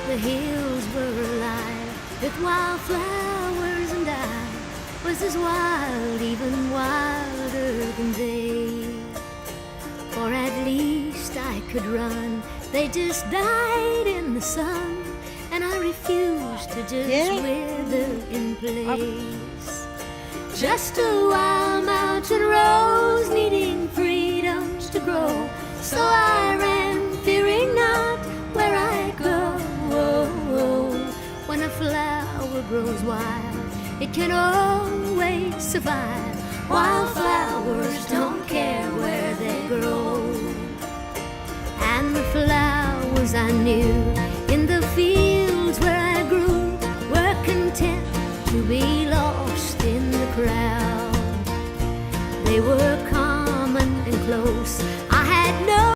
The hills were alive with wildflowers, and I was as wild, even wilder than they. Or at least I could run. They just died in the sun, and I refused to just wither in place. Just a wild mountain rose, needing freedoms to grow. So I ran, fearing not where I go. When a flower grows wild, it can always survive. Wildflowers don't care where they grow. And the flowers I knew